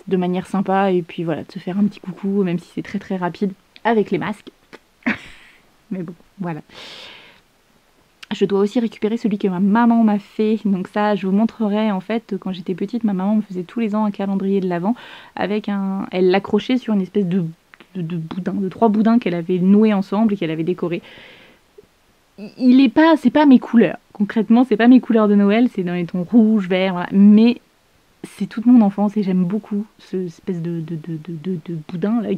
de manière sympa et puis voilà, de se faire un petit coucou, même si c'est très très rapide, avec les masques. Mais bon, voilà. Je dois aussi récupérer celui que ma maman m'a fait. Donc ça, je vous montrerai. En fait, quand j'étais petite, ma maman me faisait tous les ans un calendrier de l'Avent avec elle l'accrochait sur une espèce de boudin, de 3 boudins qu'elle avait noués ensemble et qu'elle avait décorés. C'est pas mes couleurs. Concrètement, c'est pas mes couleurs de Noël, c'est dans les tons rouge, vert, voilà. Mais c'est toute mon enfance et j'aime beaucoup ce espèce de boudin là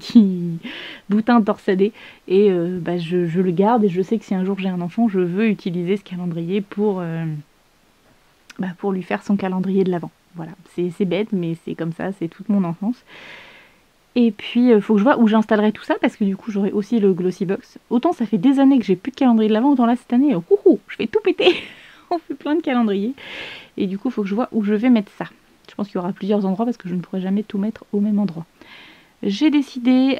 boutin torsadé et je le garde et je sais que si un jour j'ai un enfant, je veux utiliser ce calendrier pour lui faire son calendrier de l'Avent. Voilà, c'est bête mais c'est comme ça, c'est toute mon enfance. Et puis faut que je vois où j'installerai tout ça parce que du coup j'aurai aussi le Glossybox. Autant ça fait des années que j'ai plus de calendrier de l'Avent, autant là cette année, je vais tout péter. On fait plein de calendriers et du coup faut que je vois où je vais mettre ça. Je pense qu'il y aura plusieurs endroits parce que je ne pourrai jamais tout mettre au même endroit. J'ai décidé,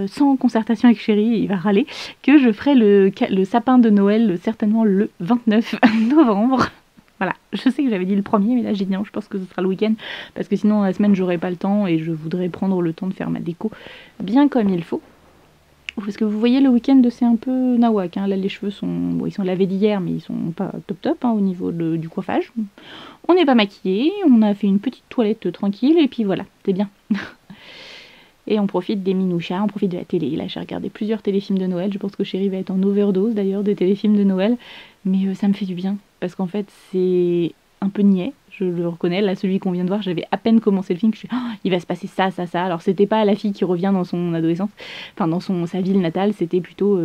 sans concertation avec Chéri, il va râler, que je ferai le sapin de Noël certainement le 29 novembre. Voilà, je sais que j'avais dit le 1er, mais là j'ai dit non, je pense que ce sera le week-end, parce que sinon la semaine j'aurai pas le temps et je voudrais prendre le temps de faire ma déco bien comme il faut. Parce que vous voyez, le week-end c'est un peu nawak, hein. Là les cheveux ils sont lavés d'hier, mais ils sont pas top hein, au niveau du coiffage. On n'est pas maquillé, on a fait une petite toilette tranquille et puis voilà, c'est bien. Et on profite des minouchas, on profite de la télé. Là j'ai regardé plusieurs téléfilms de Noël, je pense que Chéri va être en overdose d'ailleurs des téléfilms de Noël, mais ça me fait du bien, parce qu'en fait c'est un peu niais, je le reconnais. Là celui qu'on vient de voir, j'avais à peine commencé le film, je suis il va se passer ça. Alors c'était pas la fille qui revient dans son adolescence, enfin dans sa ville natale, c'était plutôt...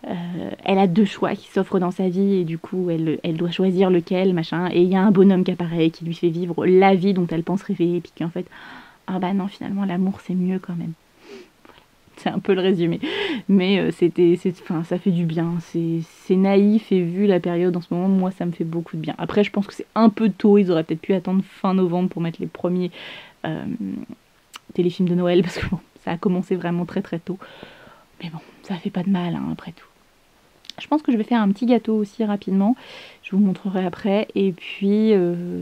elle a 2 choix qui s'offrent dans sa vie et du coup elle doit choisir lequel, machin, et il y a un bonhomme qui apparaît qui lui fait vivre la vie dont elle pense rêver et puis qu'en fait non, finalement l'amour c'est mieux quand même. Voilà. C'est un peu le résumé, mais ça fait du bien, c'est naïf et vu la période en ce moment, moi ça me fait beaucoup de bien. Après je pense que c'est un peu tôt, ils auraient peut-être pu attendre fin novembre pour mettre les premiers téléfilms de Noël parce que bon, ça a commencé vraiment très très tôt, mais bon, ça fait pas de mal hein, après tout. Je pense que je vais faire un petit gâteau aussi rapidement, je vous montrerai après, et puis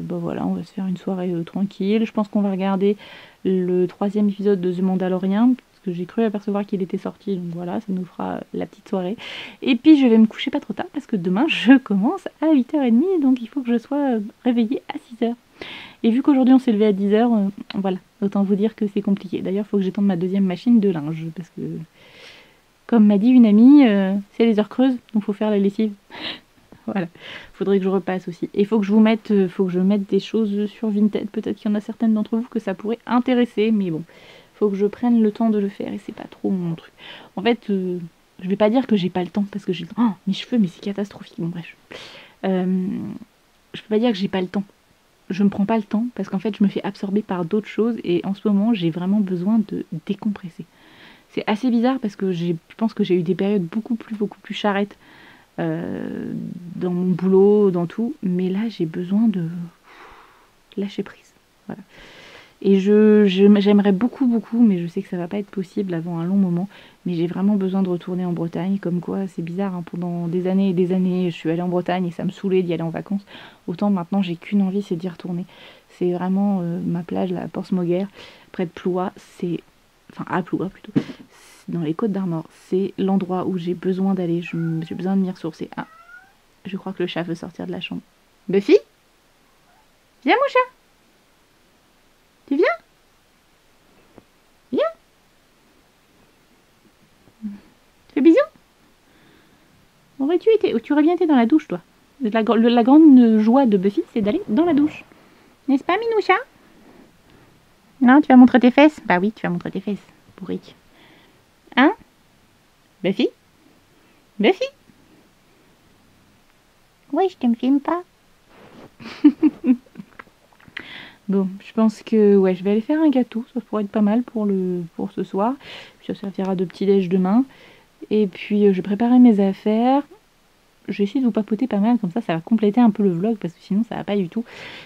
voilà, on va se faire une soirée tranquille. Je pense qu'on va regarder le 3e épisode de The Mandalorian, parce que j'ai cru apercevoir qu'il était sorti, donc voilà, ça nous fera la petite soirée. Et puis je vais me coucher pas trop tard parce que demain je commence à 8h30, donc il faut que je sois réveillée à 6h. Et vu qu'aujourd'hui on s'est levé à 10h, voilà, autant vous dire que c'est compliqué. D'ailleurs, il faut que j'étende ma deuxième machine de linge, parce que, comme m'a dit une amie, c'est les heures creuses, donc il faut faire la lessive. Voilà, faudrait que je repasse aussi. Et faut que je mette des choses sur Vinted. Peut-être qu'il y en a certaines d'entre vous que ça pourrait intéresser, mais bon, faut que je prenne le temps de le faire et c'est pas trop mon truc. En fait, je vais pas dire que j'ai pas le temps, parce que j'ai le temps. Oh, mes cheveux, mais c'est catastrophique. Bon, bref. Je peux pas dire que j'ai pas le temps. Je me prends pas le temps parce qu'en fait je me fais absorber par d'autres choses et en ce moment j'ai vraiment besoin de décompresser. C'est assez bizarre parce que je pense que j'ai eu des périodes beaucoup plus charrettes dans mon boulot, dans tout, mais là j'ai besoin de lâcher prise. Voilà. Et j'aimerais beaucoup, mais je sais que ça va pas être possible avant un long moment, mais j'ai vraiment besoin de retourner en Bretagne, comme quoi c'est bizarre, hein, pendant des années et des années je suis allée en Bretagne et ça me saoulait d'y aller en vacances, autant maintenant j'ai qu'une envie, c'est d'y retourner. C'est vraiment ma plage, la Portsmouth, près de Ploie, enfin à Ploie plutôt, dans les Côtes d'Armor, c'est l'endroit où j'ai besoin d'aller, j'ai besoin de m'y ressourcer. Ah, je crois que le chat veut sortir de la chambre. Buffy, viens mon chat. Tu viens? Viens. Fais bisous. Tu aurais bien été dans la douche, toi. La grande joie de Buffy, c'est d'aller dans la douche. N'est-ce pas, Minoucha? Non, tu vas montrer tes fesses? Bah oui, tu vas montrer tes fesses, bourrique. Hein? Buffy? Buffy? Oui, je te me filme pas. Bon, je pense que ouais, je vais aller faire un gâteau, ça pourrait être pas mal pour ce soir. Puis ça servira de petit déj demain. Et puis je vais préparer mes affaires. Je vais essayer de vous papoter pas mal, comme ça va compléter un peu le vlog, parce que sinon ça va pas du tout.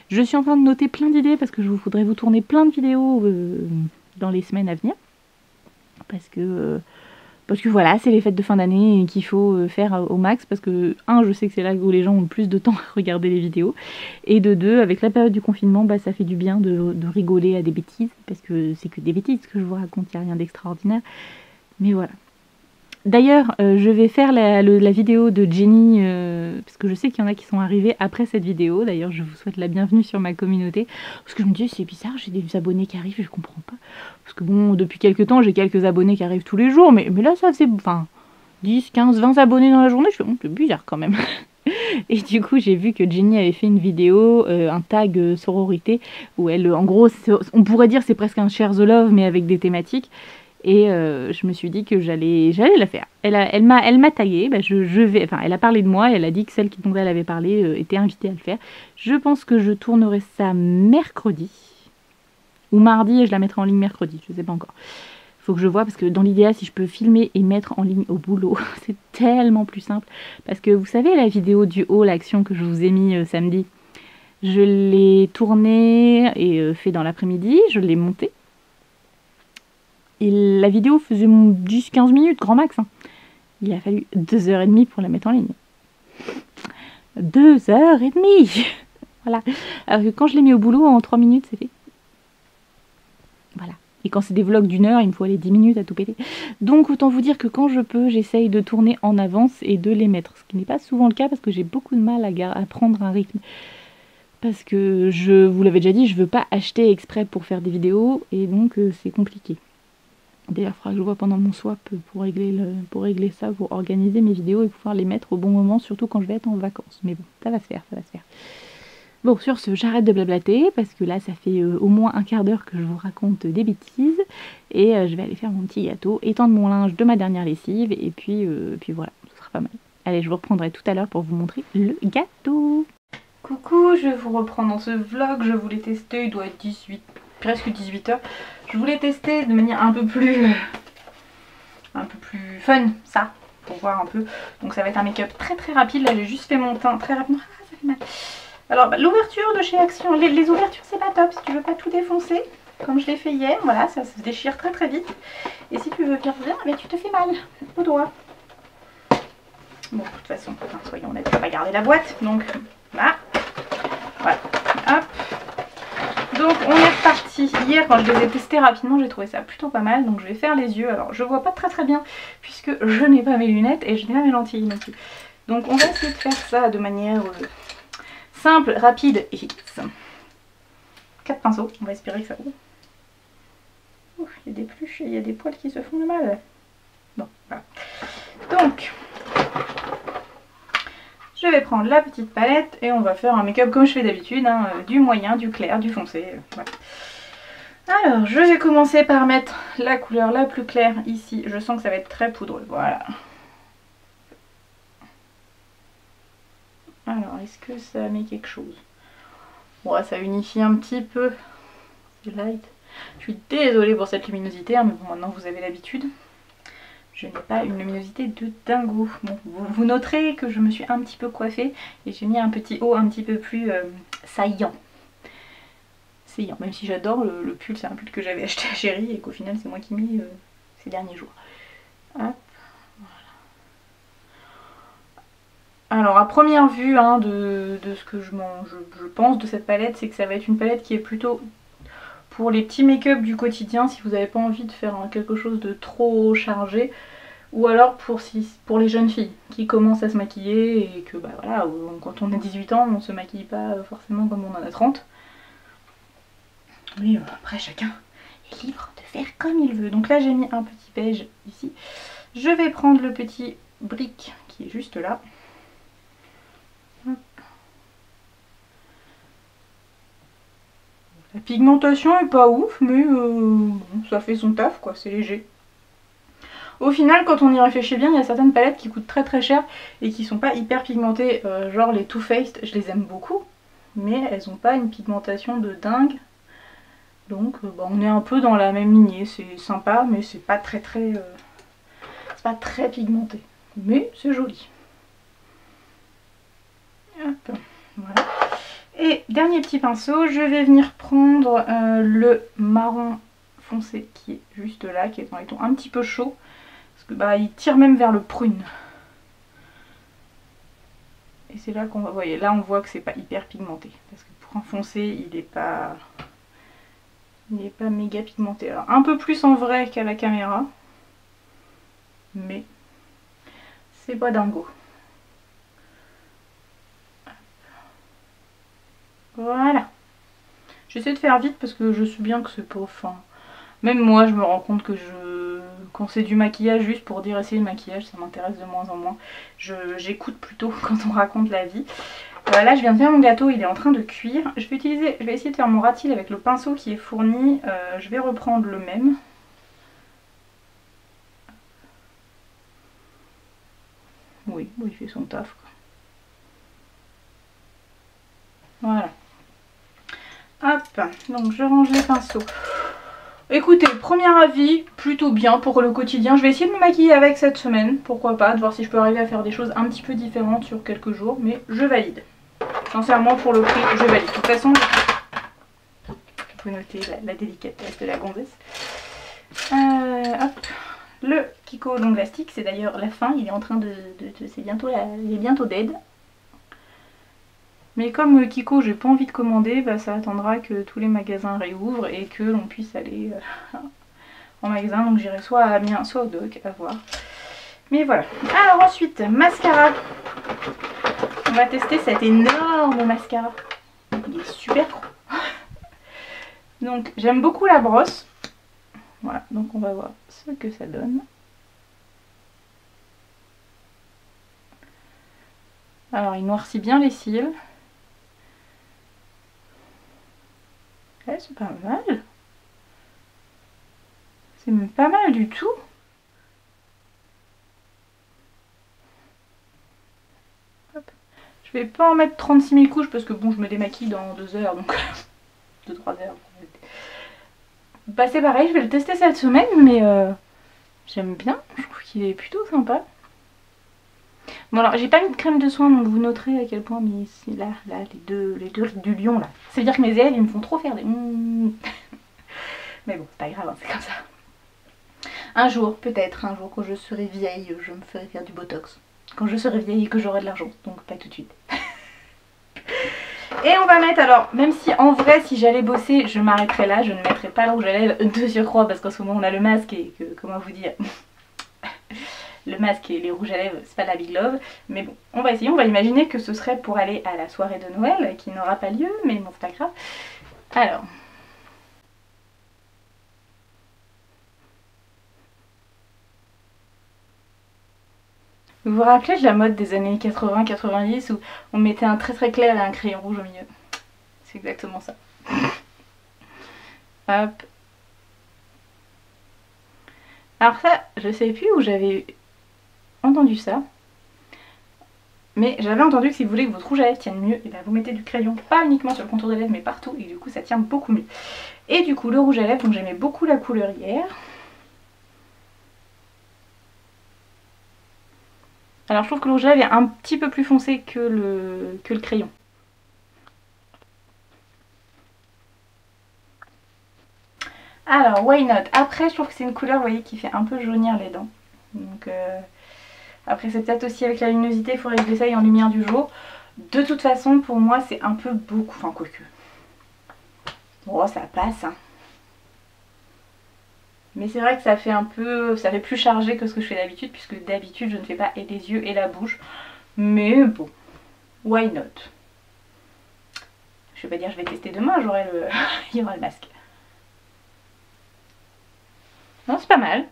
Je suis en train de noter plein d'idées, parce que je voudrais vous tourner plein de vidéos dans les semaines à venir. Parce que voilà, c'est les fêtes de fin d'année qu'il faut faire au max, parce que je sais que c'est là où les gens ont le plus de temps à regarder les vidéos, et de deux, avec la période du confinement, ça fait du bien de rigoler à des bêtises, parce que c'est que des bêtises que je vous raconte, il n'y a rien d'extraordinaire, mais voilà. D'ailleurs, je vais faire la vidéo de Jenny, parce que je sais qu'il y en a qui sont arrivés après cette vidéo. D'ailleurs, je vous souhaite la bienvenue sur ma communauté. Parce que je me dis, c'est bizarre, j'ai des abonnés qui arrivent, je comprends pas. Parce que bon, depuis quelques temps, j'ai quelques abonnés qui arrivent tous les jours. Mais là, ça faisait 10, 15, 20 abonnés dans la journée. Je fais, c'est bizarre quand même. Et du coup, j'ai vu que Jenny avait fait une vidéo, un tag sororité, où elle, en gros, on pourrait dire c'est presque un Share the Love, mais avec des thématiques. Et je me suis dit que j'allais la faire. Elle m'a taguée, elle a parlé de moi, et elle a dit que celle dont elle avait parlé était invitée à le faire. Je pense que je tournerai ça mercredi, ou mardi, et je la mettrai en ligne mercredi, je sais pas encore. Faut que je vois, parce que dans l'idéal, si je peux filmer et mettre en ligne au boulot, c'est tellement plus simple. Parce que vous savez, la vidéo du haul action que je vous ai mis samedi, je l'ai tournée et fait dans l'après-midi, je l'ai montée. Et la vidéo faisait 10-15 minutes, grand max. Hein. Il a fallu 2h30 pour la mettre en ligne. 2h30. Voilà. Alors que quand je l'ai mis au boulot, en 3 minutes, c'est fait. Voilà. Et quand c'est des vlogs d'1 heure, il me faut aller 10 minutes à tout péter. Donc autant vous dire que quand je peux, j'essaye de tourner en avance et de les mettre. Ce qui n'est pas souvent le cas parce que j'ai beaucoup de mal à prendre un rythme. Parce que, vous l'avez déjà dit, je veux pas acheter exprès pour faire des vidéos. Et donc c'est compliqué. D'ailleurs, il faudra que je vois pendant mon swap pour régler ça, pour organiser mes vidéos et pouvoir les mettre au bon moment, surtout quand je vais être en vacances. Mais bon, ça va se faire, ça va se faire. Bon, sur ce, j'arrête de blablater, parce que là, ça fait au moins un quart d'heure que je vous raconte des bêtises. Et je vais aller faire mon petit gâteau, étendre mon linge de ma dernière lessive, et puis voilà, ce sera pas mal. Allez, je vous reprendrai tout à l'heure pour vous montrer le gâteau. Coucou, je vous reprends dans ce vlog, je voulais tester, il doit être presque 18h. Je voulais tester de manière un peu plus fun, ça, pour voir un peu. Donc ça va être un make-up très rapide. Là j'ai juste fait mon teint très rapidement. Ah, ça fait mal. Alors l'ouverture de chez Action, les ouvertures c'est pas top. Si tu veux pas tout défoncer, comme je l'ai fait hier, voilà, ça se déchire très vite. Et si tu veux bien bien, eh bien, tu te fais mal au doigt. Bon, de toute façon, soyons honnêtes, tu vas pas garder la boîte. Donc là, voilà, hop. Donc on est reparti. sortis hier quand je les ai testés rapidement, j'ai trouvé ça plutôt pas mal. Donc je vais faire les yeux. Alors je vois pas très bien puisque je n'ai pas mes lunettes et je n'ai pas mes lentilles non plus. Donc on va essayer de faire ça de manière simple, rapide et efficace. 4 pinceaux, on va espérer que ça... Ouf, il y a des pluches et il y a des poils qui se font le mal. Bon, voilà. Donc, je vais prendre la petite palette et on va faire un make-up comme je fais d'habitude, hein, du moyen, du clair, du foncé. Voilà. Alors, je vais commencer par mettre la couleur la plus claire ici. Je sens que ça va être très poudreux. Voilà. Alors, est-ce que ça met quelque chose? Bon, ça unifie un petit peu. C'est light. Je suis désolée pour cette luminosité, hein, mais bon, maintenant vous avez l'habitude. Je n'ai pas une luminosité de dingo. Bon, vous noterez que je me suis un petit peu coiffée et j'ai mis un petit haut un petit peu plus saillant. Saillant, même si j'adore le pull, c'est un pull que j'avais acheté à Chérie et qu'au final c'est moi qui mis ces derniers jours. Hop. Alors à première vue hein, de ce que je pense de cette palette, c'est que ça va être une palette qui est plutôt pour les petits make-up du quotidien, si vous n'avez pas envie de faire quelque chose de trop chargé, ou alors pour les jeunes filles qui commencent à se maquiller et que bah voilà, quand on a 18 ans on ne se maquille pas forcément comme on en a 30. Mais après chacun est libre de faire comme il veut. Donc là j'ai mis un petit beige ici. Je vais prendre le petit brick qui est juste là. Hop. La pigmentation est pas ouf, mais bon, ça fait son taf quoi, c'est léger. Au final, quand on y réfléchit bien, il y a certaines palettes qui coûtent très cher et qui sont pas hyper pigmentées, genre les Too Faced, je les aime beaucoup, mais elles ont pas une pigmentation de dingue. Donc bah, on est un peu dans la même lignée, c'est sympa, mais c'est pas très pigmenté. Mais c'est joli. Hop, voilà. Et dernier petit pinceau, je vais venir prendre le marron foncé qui est juste là, qui est dans les tons un petit peu chauds. Parce que bah il tire même vers le prune. Et c'est là qu'on va, voyez, là on voit que c'est pas hyper pigmenté. Parce que pour un foncé, il est pas méga pigmenté. Alors un peu plus en vrai qu'à la caméra. Mais c'est pas dingo. Voilà. J'essaie de faire vite parce que je sais bien que c'est pas... Enfin, même moi je me rends compte que quand c'est du maquillage juste pour dire essayer le maquillage, ça m'intéresse de moins en moins. J'écoute plutôt quand on raconte la vie. Là je viens de faire mon gâteau, il est en train de cuire. Je vais essayer de faire mon ratil avec le pinceau qui est fourni. Je vais reprendre le même. Oui, il fait son taf quoi. Voilà. Hop, donc je range les pinceaux. Écoutez, premier avis, plutôt bien pour le quotidien. Je vais essayer de me maquiller avec cette semaine, pourquoi pas, de voir si je peux arriver à faire des choses un petit peu différentes sur quelques jours, mais je valide. Sincèrement, pour le prix, je valide. De toute façon, vous pouvez noter la délicatesse de la gonzesse. Hop, le Kiko Long Lastic, c'est d'ailleurs la fin, il est en train c'est bientôt il est bientôt dead. Mais comme Kiko j'ai pas envie de commander, bah, ça attendra que tous les magasins réouvrent et que l'on puisse aller en magasin. Donc j'irai soit à Amiens, soit au Doc, à voir. Mais voilà. Alors ensuite, mascara. On va tester cet énorme mascara. Il est super gros. Donc j'aime beaucoup la brosse. Voilà, donc on va voir ce que ça donne. Alors il noircit bien les cils. Ouais, c'est pas mal. C'est même pas mal du tout. Hop. Je vais pas en mettre 36 000 couches parce que bon, je me démaquille dans 2 heures, donc 2-3 heures. Bah c'est pareil, je vais le tester cette semaine, mais j'aime bien. Je trouve qu'il est plutôt sympa. Bon alors, j'ai pas mis de crème de soin, donc vous noterez à quel point, mais ici, là, les deux du lion, là. Ça veut dire que mes ailes, ils me font trop faire des... Mais bon, c'est pas grave, hein, c'est comme ça. Un jour, peut-être, un jour, quand je serai vieille, je me ferai faire du botox. Quand je serai vieille et que j'aurai de l'argent, donc pas tout de suite. Et on va mettre, alors même si en vrai si j'allais bosser je m'arrêterais là, je ne mettrais pas le rouge à lèvres de surcroît parce qu'en ce moment on a le masque et que, comment vous dire, le masque et les rouges à lèvres c'est pas la big love. Mais bon, on va essayer, on va imaginer que ce serait pour aller à la soirée de Noël qui n'aura pas lieu, mais bon c'est pas grave. Alors... Vous vous rappelez de la mode des années 80-90 où on mettait un très clair et un crayon rouge au milieu? C'est exactement ça. Hop. Alors ça, je sais plus où j'avais entendu ça. Mais j'avais entendu que si vous voulez que votre rouge à lèvres tienne mieux, et bien vous mettez du crayon, pas uniquement sur le contour des lèvres, mais partout, et du coup ça tient beaucoup mieux. Et du coup le rouge à lèvres, donc j'aimais beaucoup la couleur hier. Alors je trouve que le rouge à lèvres est un petit peu plus foncé que le crayon. Alors why not? Après je trouve que c'est une couleur, vous voyez, qui fait un peu jaunir les dents. Donc après c'est peut-être aussi avec la luminosité, il faudrait que j'essaye en lumière du jour. De toute façon pour moi c'est un peu beaucoup, enfin quoique. Bon ça passe hein. Mais c'est vrai que ça fait un peu, ça fait plus chargé que ce que je fais d'habitude, puisque d'habitude je ne fais pas et les yeux et la bouche. Mais bon, why not? Je vais pas dire je vais tester demain, j'aurai le... il y aura le masque. Non c'est pas mal,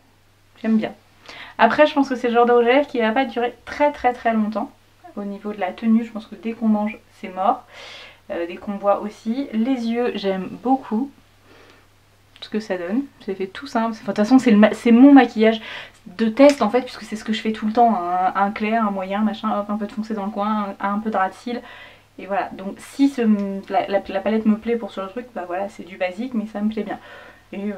j'aime bien. Après je pense que c'est le genre de rouge à lèvres qui va pas durer très longtemps. Au niveau de la tenue je pense que dès qu'on mange c'est mort. Dès qu'on boit aussi. Les yeux j'aime beaucoup ce que ça donne, c'est fait tout simple. Enfin, de toute façon c'est mon maquillage de test en fait, puisque c'est ce que je fais tout le temps, un clair, un moyen, machin, hop, un peu de foncé dans le coin, un peu de ras de cils, et voilà. Donc si la palette me plaît pour ce truc, bah voilà, c'est du basique mais ça me plaît bien. Et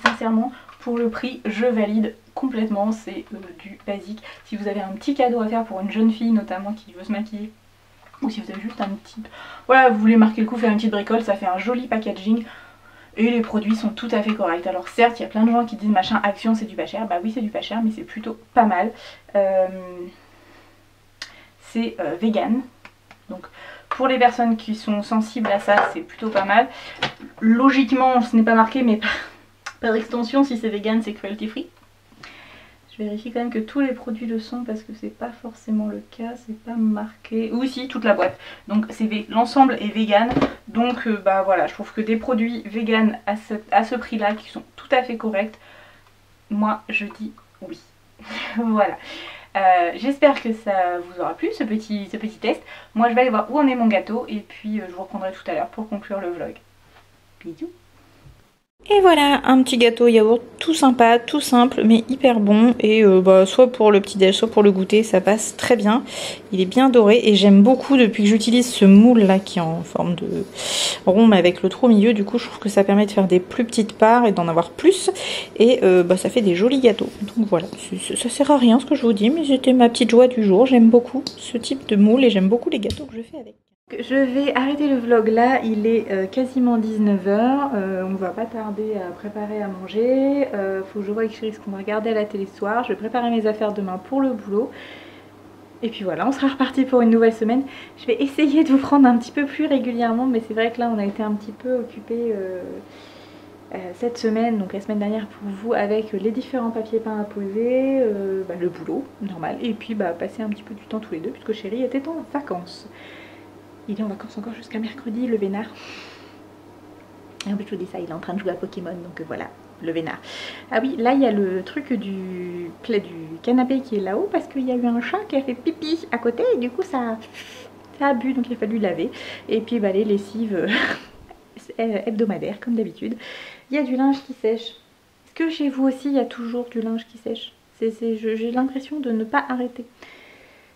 sincèrement pour le prix je valide complètement, c'est du basique. Si vous avez un petit cadeau à faire pour une jeune fille notamment qui veut se maquiller, ou si vous avez juste un petit... Voilà, vous voulez marquer le coup, faire une petite bricole, ça fait un joli packaging. Et les produits sont tout à fait corrects. Alors certes, il y a plein de gens qui disent machin Action c'est du pas cher. Bah oui c'est du pas cher mais c'est plutôt pas mal. C'est vegan. Donc pour les personnes qui sont sensibles à ça c'est plutôt pas mal. Logiquement ce n'est pas marqué mais par extension si c'est vegan c'est cruelty free. Je vérifie quand même que tous les produits le sont parce que c'est pas forcément le cas, c'est pas marqué. Oui si, toute la boîte. Donc l'ensemble est vegan. Donc bah voilà, je trouve que des produits vegan à ce prix là qui sont tout à fait corrects, moi je dis oui. Voilà. J'espère que ça vous aura plu ce petit test. Moi je vais aller voir où en est mon gâteau et puis je vous reprendrai tout à l'heure pour conclure le vlog. Bisous. Et voilà, un petit gâteau yaourt tout sympa, tout simple, mais hyper bon. Et bah, soit pour le petit déj, soit pour le goûter, ça passe très bien. Il est bien doré et j'aime beaucoup depuis que j'utilise ce moule là qui est en forme de rond mais avec le trou au milieu. Du coup, je trouve que ça permet de faire des plus petites parts et d'en avoir plus. Et bah, ça fait des jolis gâteaux. Donc voilà, ça sert à rien ce que je vous dis, mais c'était ma petite joie du jour. J'aime beaucoup ce type de moule et j'aime beaucoup les gâteaux que je fais avec. Je vais arrêter le vlog là, il est quasiment 19 h, on va pas tarder à préparer à manger, faut que je voie avec Chérie ce qu'on va regarder à la télé ce soir, je vais préparer mes affaires demain pour le boulot. Et puis voilà, on sera reparti pour une nouvelle semaine. Je vais essayer de vous prendre un petit peu plus régulièrement, mais c'est vrai que là on a été un petit peu occupés cette semaine, donc la semaine dernière pour vous, avec les différents papiers peints à poser, bah, le boulot normal, et puis bah, passer un petit peu du temps tous les deux puisque Chérie était en vacances. Il est en vacances encore jusqu'à mercredi, le vénard. Et en fait, je vous dis ça, il est en train de jouer à Pokémon, donc voilà, le vénard. Ah oui, là, il y a le truc du canapé qui est là-haut, parce qu'il y a eu un chat qui a fait pipi à côté, et du coup, ça a bu, donc il a fallu laver. Et puis, bah, les lessives hebdomadaires, comme d'habitude. Il y a du linge qui sèche. Est-ce que chez vous aussi, il y a toujours du linge qui sèche? J'ai l'impression de ne pas arrêter.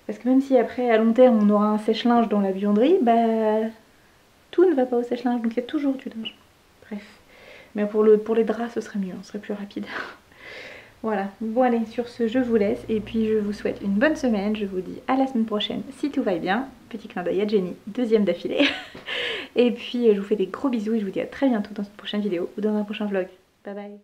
Parce que même si après à long terme on aura un sèche-linge dans la buanderie, bah tout ne va pas au sèche-linge, donc il y a toujours du linge. Bref. Mais pour les draps ce serait mieux, ce serait plus rapide. Voilà, bon allez, sur ce je vous laisse et puis je vous souhaite une bonne semaine, je vous dis à la semaine prochaine si tout va bien. Petit clin d'œil à Jenny, deuxième d'affilée. Et puis je vous fais des gros bisous et je vous dis à très bientôt dans une prochaine vidéo ou dans un prochain vlog. Bye bye.